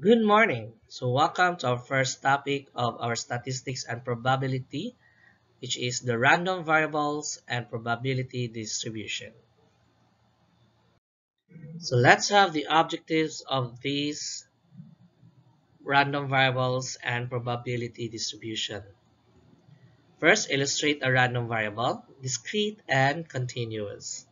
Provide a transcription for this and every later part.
Good morning. So welcome to our first topic of our statistics and probability, which is the random variables and probability distribution. So let's have the objectives of these random variables and probability distribution. First, illustrate a random variable, discrete and continuous.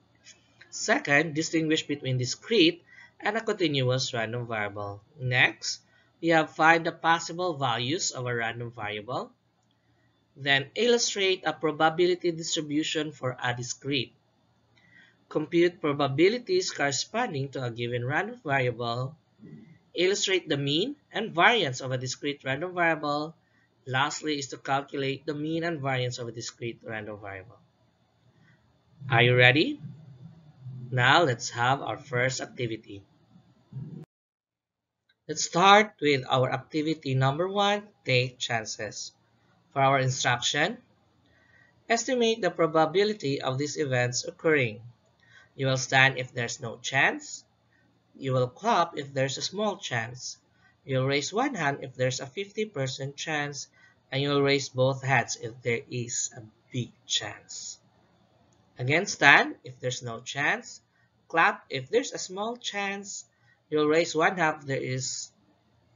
Second, distinguish between discrete and a continuous random variable. Next, we have find the possible values of a random variable. Then illustrate a probability distribution for a discrete. Compute probabilities corresponding to a given random variable. Illustrate the mean and variance of a discrete random variable. Lastly is to calculate the mean and variance of a discrete random variable. Are you ready? Now let's have our first activity. Let's start with our activity number 1, take chances. For our instruction, estimate the probability of these events occurring. You will stand if there's no chance. You will clap if there's a small chance. You'll raise one hand if there's a 50% chance. And you'll raise both hands if there is a big chance. Again, stand if there's no chance. Clap if there's a small chance. You'll raise one hand if there is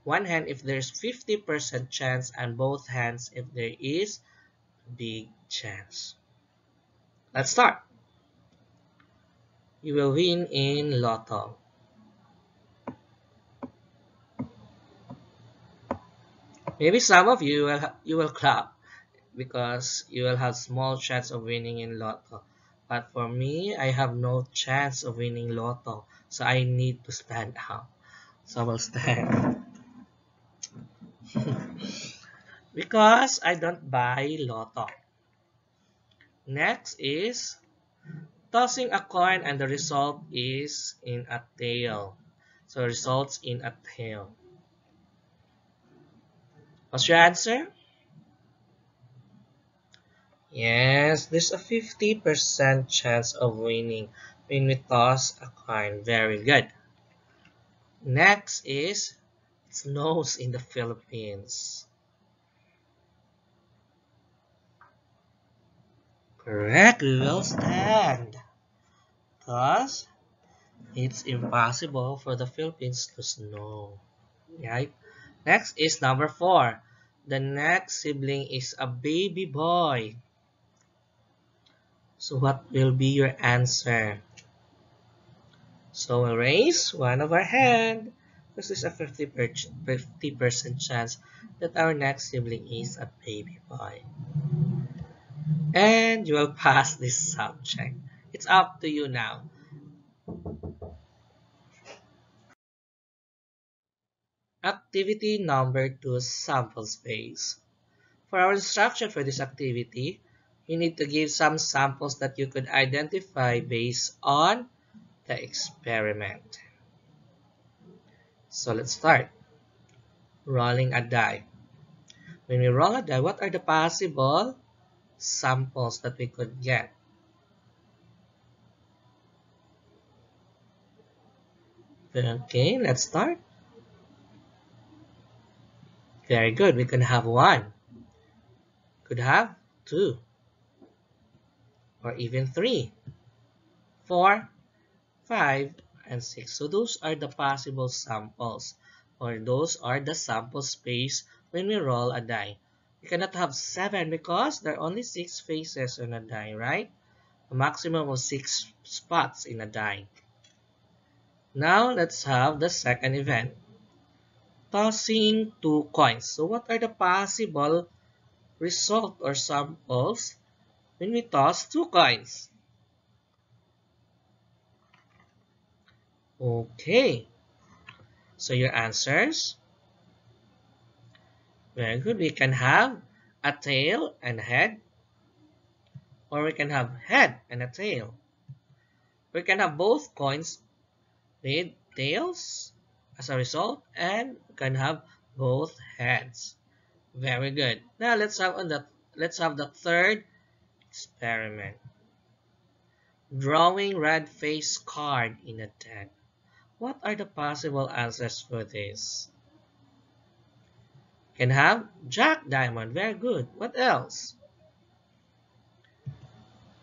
one hand if there's 50% chance and both hands if there is a big chance. Let's start. You will win in Lotto. Maybe some of you will clap because you will have small chance of winning in Lotto. But for me, I have no chance of winning Lotto, so I need to stand out. So I will stand because I don't buy Lotto. Next is tossing a coin and the result is in a tail. So results in a tail. What's your answer? Yes, there's a 50% chance of winning when we toss a coin. Very good. Next is it snows in the Philippines. Correct, we will stand. Because it's impossible for the Philippines to snow. Right? Next is number 4. The next sibling is a baby boy. So what will be your answer? So we'll raise one of our hand. Because there's a 50% chance that our next sibling is a baby boy. And you will pass this subject. It's up to you now. Activity number 2, sample space. For our instruction for this activity, you need to give some samples that you could identify based on the experiment. So let's start. Rolling a die. When we roll a die, what are the possible samples that we could get? Okay, let's start. Very good. We can have 1. Could have 2. Or even 3, 4, 5, and 6. So those are the possible samples. Or those are the sample space when we roll a die. We cannot have 7 because there are only 6 faces on a die, right? A maximum of 6 spots in a die. Now let's have the second event. Tossing 2 coins. So what are the possible result or samples when we toss 2 coins? Okay. So your answers? Very good. We can have a tail and a head, or we can have head and a tail. We can have both coins with tails as a result, and we can have both heads. Very good. Now let's have the third experiment. Drawing red face card in a deck. What are the possible answers for this? Can have Jack Diamond. Very good. What else?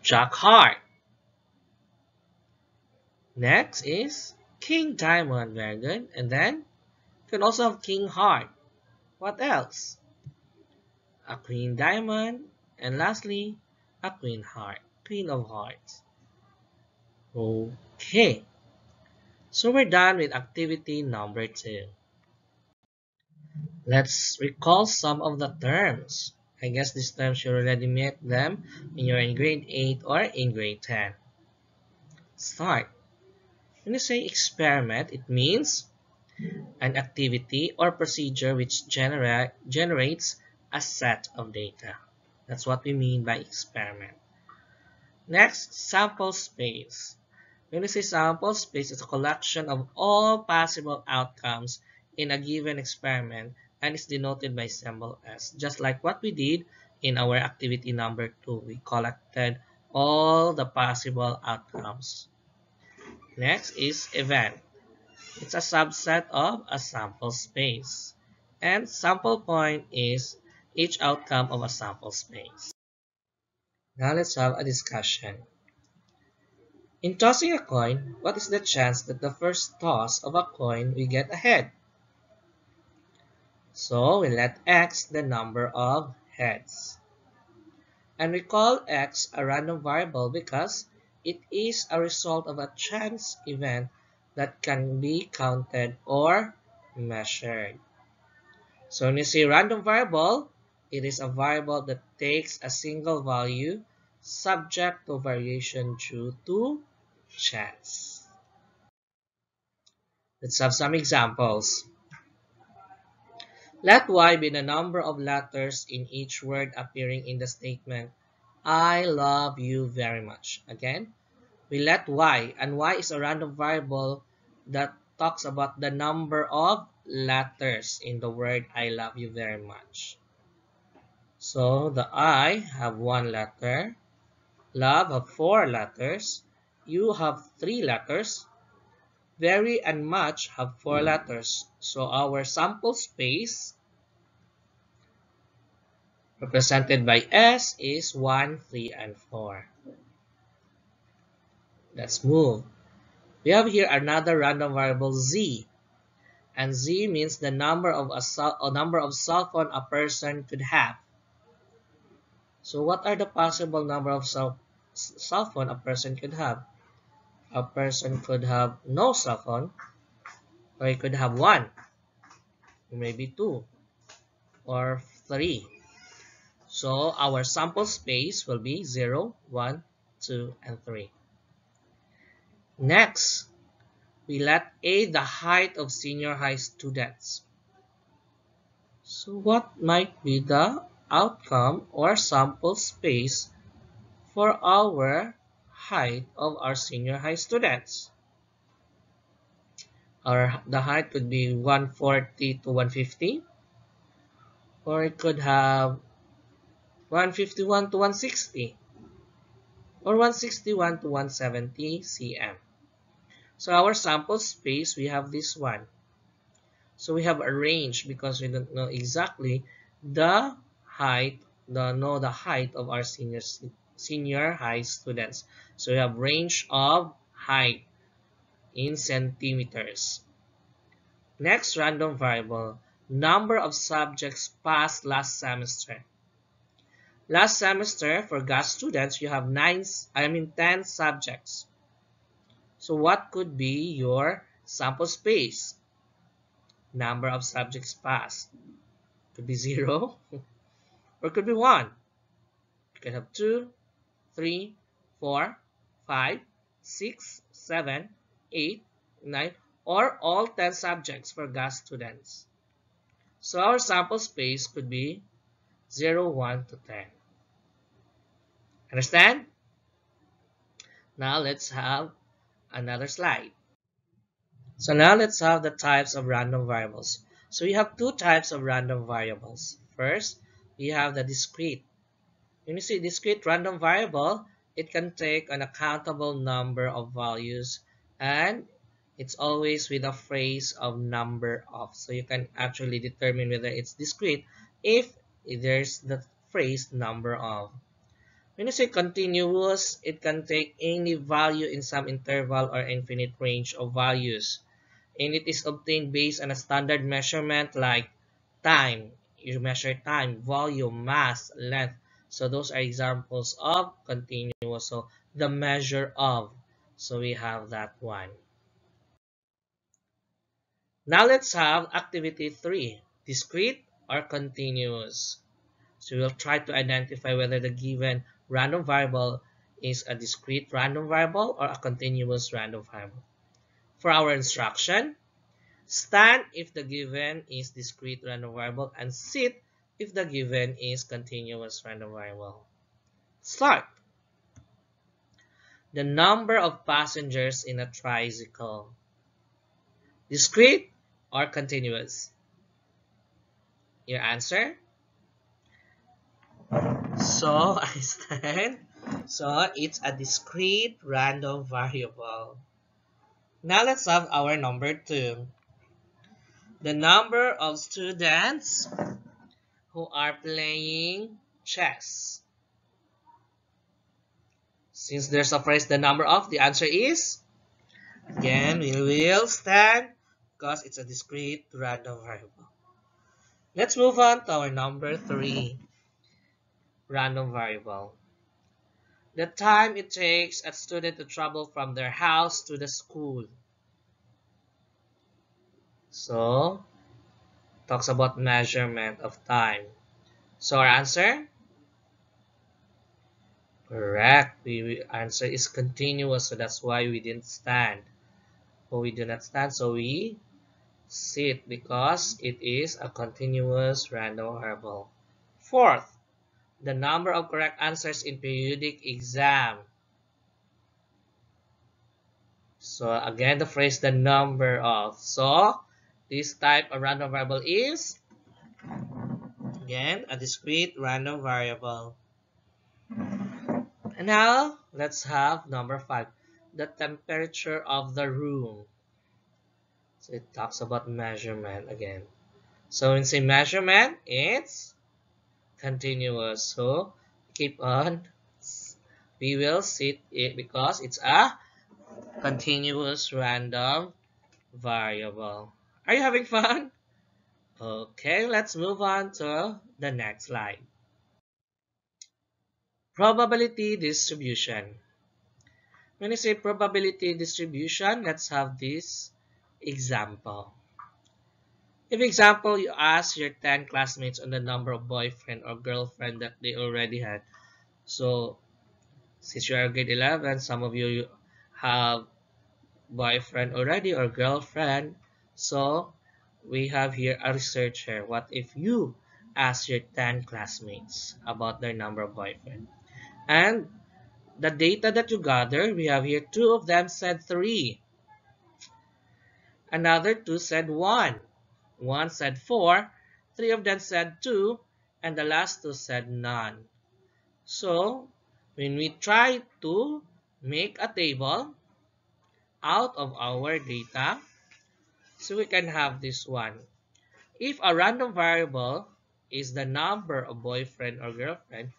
Jack Heart. Next is King Diamond. Very good. And then you can also have King Heart. What else? A Queen Diamond. And lastly, a Queen Heart. Queen of Hearts. Okay. So we're done with activity number 2. Let's recall some of the terms. I guess these terms you already met them when you're in grade 8 or in grade 10. Start. When you say experiment, it means an activity or procedure which generates a set of data. That's what we mean by experiment. Next, sample space. When we say sample space, it's a collection of all possible outcomes in a given experiment and is denoted by symbol S. Just like what we did in our activity number 2. We collected all the possible outcomes. Next is event. It's a subset of a sample space. And sample point is each outcome of a sample space. Now let's have a discussion. In tossing a coin, what is the chance that the first toss of a coin we get a head? So we let x the number of heads. And we call x a random variable because it is a result of a chance event that can be counted or measured. So when you say random variable, it is a variable that takes a single value subject to variation due to chance. Let's have some examples. Let y be the number of letters in each word appearing in the statement, I love you very much. Again, we let y, and y is a random variable that talks about the number of letters in the word I love you very much. So the I have 1 letter, love have 4 letters, you have 3 letters, very and much have 4 letters. So our sample space represented by S is 1, 3, and 4. Let's move. We have here another random variable Z. And Z means the number of cell phone a person could have. So what are the possible number of cell phone a person could have? A person could have no cell phone, or he could have 1, maybe 2, or 3. So our sample space will be 0, 1, 2, and 3. Next, we let A the height of senior high students. So what might be the outcome or sample space for our height of our senior high students? The height could be 140 to 150, or it could have 151 to 160, or 161 to 170 cm. So our sample space, we have this one. So we have a range because we don't know exactly the height, the height of our senior high students. So we have range of height in centimeters. Next random variable, number of subjects passed last semester. Last semester for GAS students, you have 10 subjects. So what could be your sample space? Number of subjects passed. Could be 0 or could be 1. You can have 2, 3, 4, 5, 6, 7, 8, 9, or all 10 subjects for GAS students. So our sample space could be 0, 1 to 10. Understand? Now let's have another slide. So now let's have the types of random variables. So we have 2 types of random variables. First, we have the discrete. When you see discrete random variable, it can take an uncountable number of values and it's always with a phrase of number of. So you can actually determine whether it's discrete if there's the phrase number of. When you say continuous, it can take any value in some interval or infinite range of values. And it is obtained based on a standard measurement like time. You measure time, volume, mass, length. So those are examples of continuous. So the measure of. So we have that one. Now let's have activity 3. Discrete or continuous. So we'll try to identify whether the given random variable is a discrete random variable or a continuous random variable. For our instruction, stand if the given is discrete random variable and sit if the given is continuous random variable. Start. The number of passengers in a tricycle. Discrete or continuous? Your answer? So I stand. So it's a discrete random variable. Now let's have our number 2. The number of students who are playing chess. Since there's a phrase the number of, the answer is, again, we will stand because it's a discrete random variable. Let's move on to our number 3, random variable. The time it takes a student to travel from their house to the school. So, talks about measurement of time. So our answer? Correct. The answer is continuous, so that's why we didn't stand. But we do not stand, so we sit because it is a continuous random variable. Fourth, the number of correct answers in periodic exam. So again, the phrase the number of. So this type of random variable is, again, a discrete random variable. And now, let's have number 5, the temperature of the room. So it talks about measurement again. So when say measurement, it's continuous. So keep on. We will sit it because it's a continuous random variable. Are you having fun? Okay, let's move on to the next slide. Probability distribution. When you say probability distribution, let's have this example. If example, you ask your 10 classmates on the number of boyfriend or girlfriend that they already had. So, since you are grade 11, some of you have boyfriend already or girlfriend. So, we have here a researcher. What if you ask your 10 classmates about their number of boyfriend? And the data that you gather, we have here 2 of them said 3. Another 2 said 1. 1 said 4. 3 of them said 2. And the last 2 said none. So, when we try to make a table out of our data, so we can have this one. If a random variable is the number of boyfriend or girlfriend,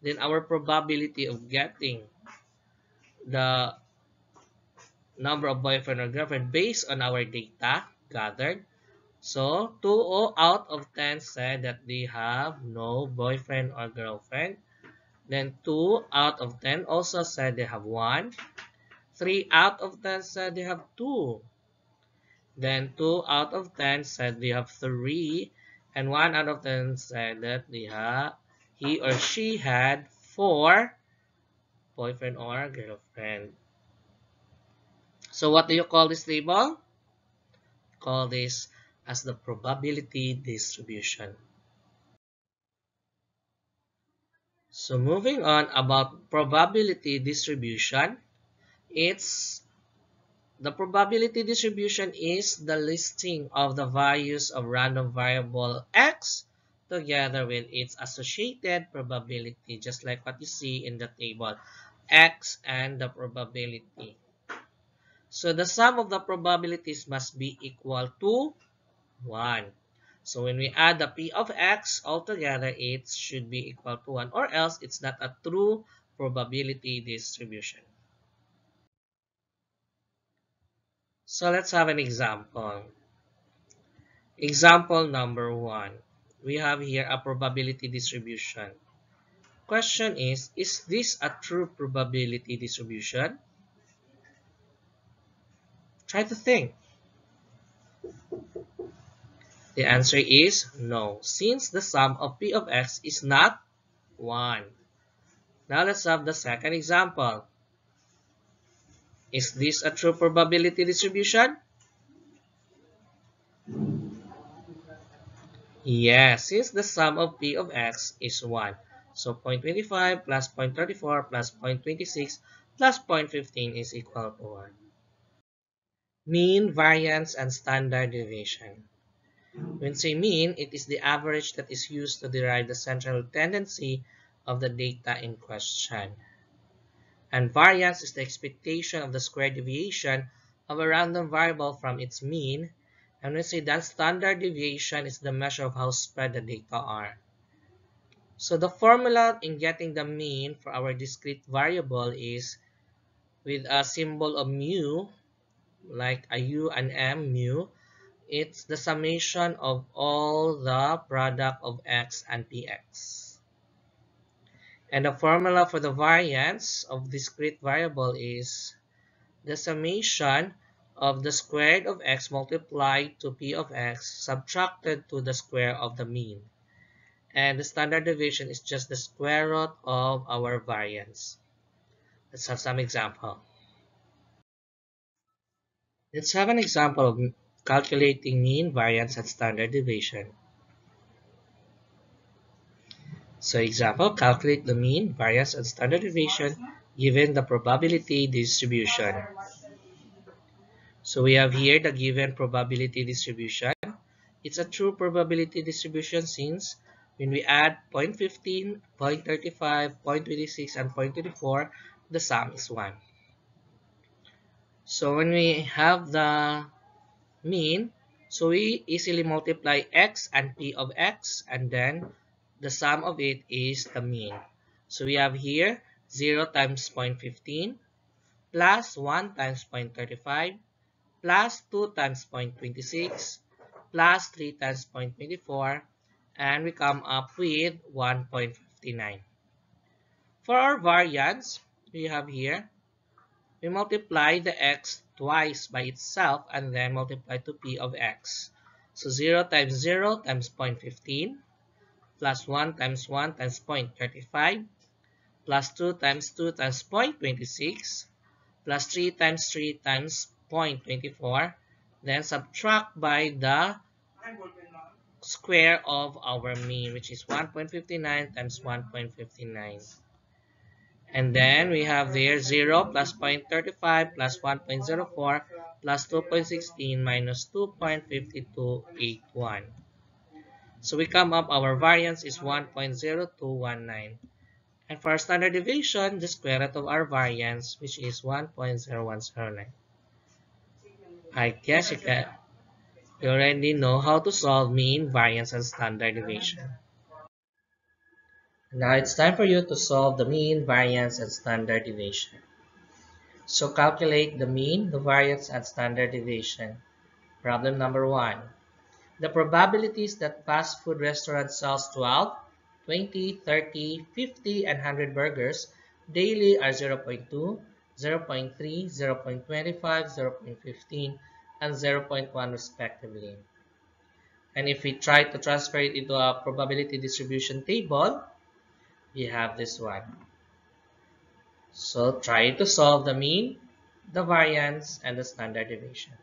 then our probability of getting the number of boyfriend or girlfriend based on our data gathered. So, 2 out of 10 said that they have no boyfriend or girlfriend. Then 2 out of 10 also said they have 1. 3 out of 10 said they have 2. Then 2 out of 10 said they have 3. And 1 out of 10 said that he or she had 4 boyfriend or girlfriend. So what do you call this table? Call this as the probability distribution. So moving on about probability distribution, the probability distribution is the listing of the values of random variable x together with its associated probability, just like what you see in the table, x and the probability. So the sum of the probabilities must be equal to 1. So when we add the p of x altogether, it should be equal to 1, or else it's not a true probability distribution. So let's have an example. Example number 1. We have here a probability distribution. Question is this a true probability distribution? Try to think. The answer is no, since the sum of p of x is not 1. Now let's have the second example. Is this a true probability distribution? Yes, since the sum of p of x is 1. So 0.25 plus 0.34 plus 0.26 plus 0.15 is equal to 1. Mean, variance, and standard deviation. When say mean, it is the average that is used to derive the central tendency of the data in question. And variance is the expectation of the square deviation of a random variable from its mean. And we say that standard deviation is the measure of how spread the data are. So the formula in getting the mean for our discrete variable is with a symbol of mu, like a u and m mu. It's the summation of all the product of x and px. And the formula for the variance of discrete variable is the summation of the squared of x multiplied to p of x subtracted to the square of the mean. And the standard deviation is just the square root of our variance. Let's have some example. Let's have an example of calculating mean, variance, and standard deviation. So example, calculate the mean, variance, and standard deviation given the probability distribution. So we have here the given probability distribution. It's a true probability distribution since when we add 0.15, 0.35, 0.26, and 0.24, the sum is 1. So when we have the mean, so we easily multiply x and p of x, and then the sum of it is the mean. So we have here 0 times 0.15 plus 1 times 0.35 plus 2 times 0.26 plus 3 times 0.24, and we come up with 1.59. For our variance, we have here, we multiply the x twice by itself and then multiply to p of x. So 0 times 0 times 0.15 plus 1 times 1 times 0.35 plus 2 times 2 times 0.26 plus 3 times 3 times 0.24, then subtract by the square of our mean, which is 1.59 times 1.59. And then we have there 0 plus 0.35 plus 1.04 plus 2.16 minus 2.5281. So we come up, our variance is 1.0219. And for our standard deviation, the square root of our variance, which is 1.0109. I guess you already know how to solve mean, variance, and standard deviation. Now it's time for you to solve the mean, variance, and standard deviation. So calculate the mean, the variance, and standard deviation. Problem number 1. The probabilities that fast food restaurant sells 12, 20, 30, 50, and 100 burgers daily are 0.2, 0.3, 0.25, 0.15, and 0.1 respectively. And if we try to transfer it into a probability distribution table, we have this one. So try to solve the mean, the variance, and the standard deviation.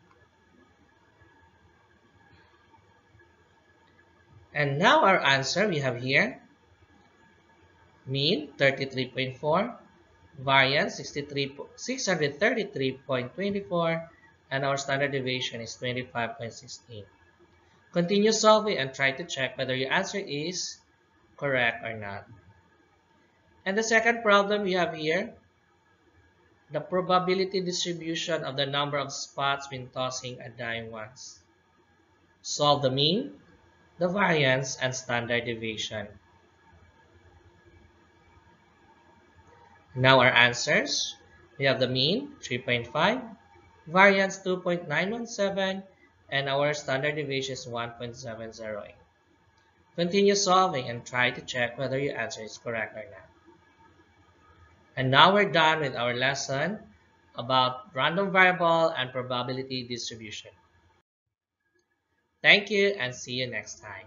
And now our answer we have here, mean 33.4, variance 633.24, and our standard deviation is 25.16. Continue solving and try to check whether your answer is correct or not. And the second problem we have here, The probability distribution of the number of spots when tossing a die once. Solve the mean, the variance, and standard deviation. Now our answers. We have the mean, 3.5, variance 2.917, and our standard deviation is 1.708. Continue solving and try to check whether your answer is correct or not. And now we're done with our lesson about random variable and probability distribution. Thank you and see you next time.